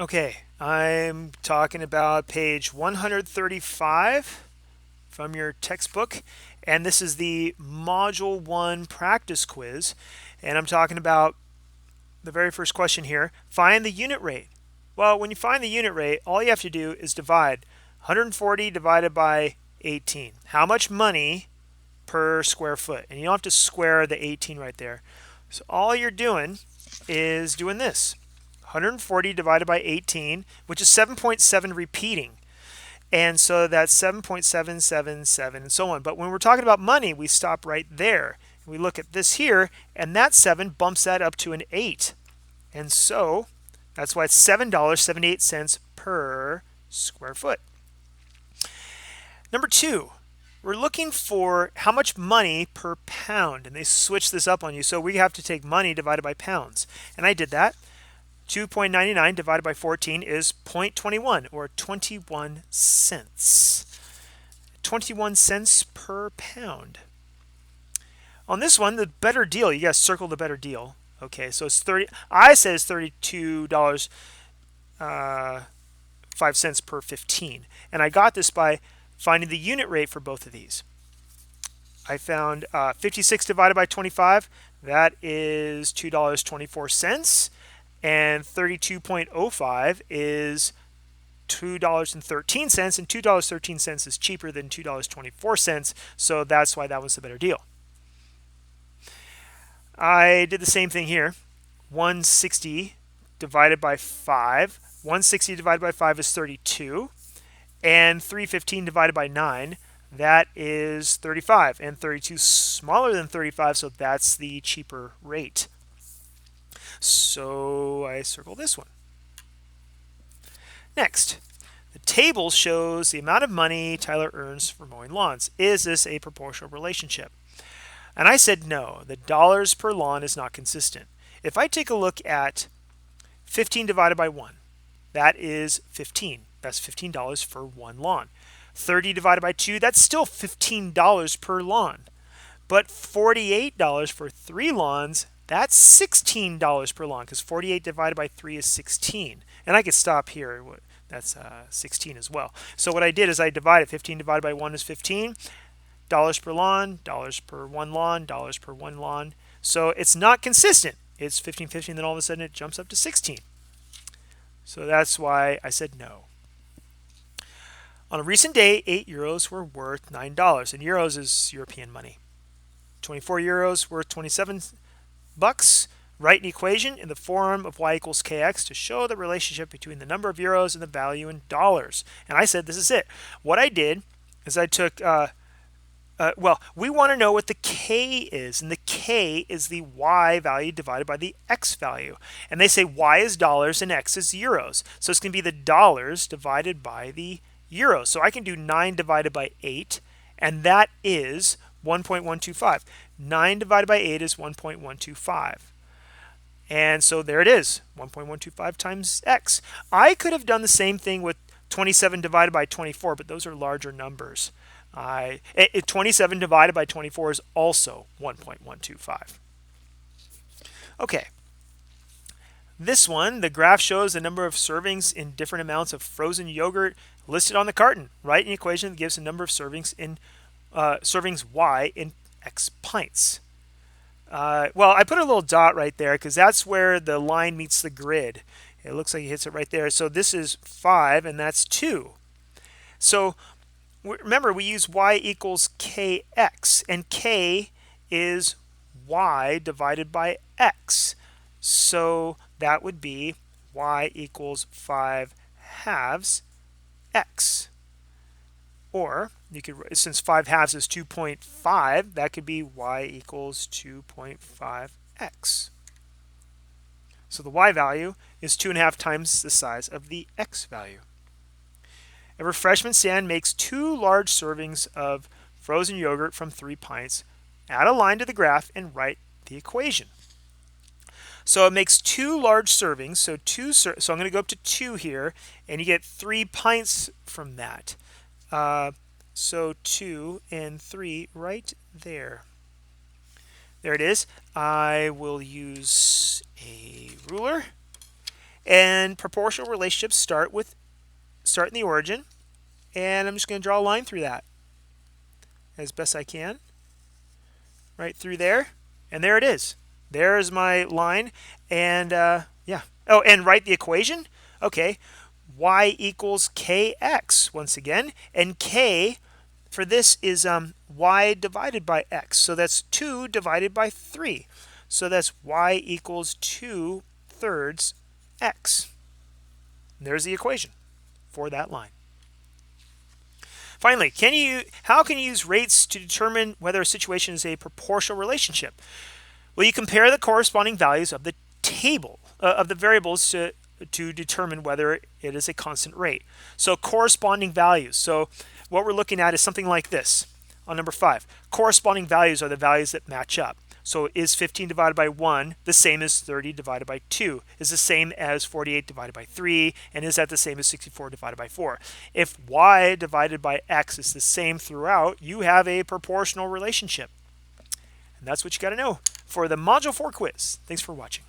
Okay, I'm talking about page 135 from your textbook, and this is the Module 1 practice quiz, and I'm talking about the very first question here. Find the unit rate. Well, when you find the unit rate, all you have to do is divide 140 divided by 18. How much money per square foot? And you don't have to square the 18 right there. So all you're doing is doing this. 140 divided by 18, which is 7.7 repeating. And so that's 7.777 and so on. But when we're talking about money, we stop right there. We look at this here, and that 7 bumps that up to an 8. And so that's why it's $7.78 per square foot. Number 2, we're looking for how much money per pound. And they switch this up on you. So we have to take money divided by pounds. And I did that. 2.99 divided by 14 is 0.21 or 21 cents. 21 cents per pound. On this one, the better deal, you guys circle the better deal. Okay, so it's 30. I said it's $32 5 cents per 15, and I got this by finding the unit rate for both of these. I found 56 divided by 25. That is $2.24, and 32.05 is $2.13, and $2.13 is cheaper than $2.24, so that's why that was the better deal. I did the same thing here. 160 divided by 5. 160 divided by 5 is 32. And 315 divided by 9, that is 35. And 32 is smaller than 35, so that's the cheaper rate. So I circle this one. Next, the table shows the amount of money Tyler earns for mowing lawns. Is this a proportional relationship? And I said no, the dollars per lawn is not consistent. If I take a look at 15 divided by 1, that is 15. That's $15 for one lawn. 30 divided by 2, that's still $15 per lawn. But $48 for 3 lawns, that's $16 per lawn, because 48 divided by 3 is 16. And I could stop here. That's 16 as well. So what I did is I divided. 15 divided by 1 is 15. Dollars per lawn, dollars per one lawn, dollars per one lawn. So it's not consistent. It's 15, 15, then all of a sudden it jumps up to 16. So that's why I said no. On a recent day, 8 euros were worth $9. And euros is European money. 24 euros worth 27 bucks. Write an equation in the form of y equals kx to show the relationship between the number of euros and the value in dollars. And I said this is it. What I did is I took we want to know what the k is, and the k is the y value divided by the x value. And they say y is dollars and x is euros. So it's going to be the dollars divided by the euros. So I can do 9 divided by 8, and that is 1.125. 9 divided by 8 is 1.125. And so there it is, 1.125 times x. I could have done the same thing with 27 divided by 24, but those are larger numbers. 27 divided by 24 is also 1.125. Okay. This one, the graph shows the number of servings in different amounts of frozen yogurt listed on the carton. Write an equation that gives the number of servings in servings y in x pints. Well, I put a little dot right there because that's where the line meets the grid. It looks like it hits it right there. So this is 5, and that's 2. So remember, we use y equals kx, and k is y divided by x. So that would be y equals 5 halves x. Or you could, since 5 halves is 2.5, that could be y equals 2.5x. So the y value is 2.5 times the size of the x value. A refreshment stand makes 2 large servings of frozen yogurt from 3 pints. Add a line to the graph and write the equation. So it makes 2 large servings. So I'm going to go up to 2 here, and you get 3 pints from that. So 2 and 3 right there. There it is. I will use a ruler. And proportional relationships start in the origin, and I'm just going to draw a line through that as best I can, right through there, and there it is. There's my line, and yeah. Oh, and write the equation. Okay, y equals kx once again, and k for this is y divided by x. So that's 2 divided by 3. So that's y equals 2/3 x. And there's the equation for that line. Finally, how can you use rates to determine whether a situation is a proportional relationship? Well, you compare the corresponding values of the table of the variables to determine whether it is a constant rate. So corresponding values. So what we're looking at is something like this on number 5. Corresponding values are the values that match up. So is 15 divided by 1 the same as 30 divided by 2? Is the same as 48 divided by 3? And is that the same as 64 divided by 4? If y divided by x is the same throughout, you have a proportional relationship. And that's what you got to know for the Module 4 quiz. Thanks for watching.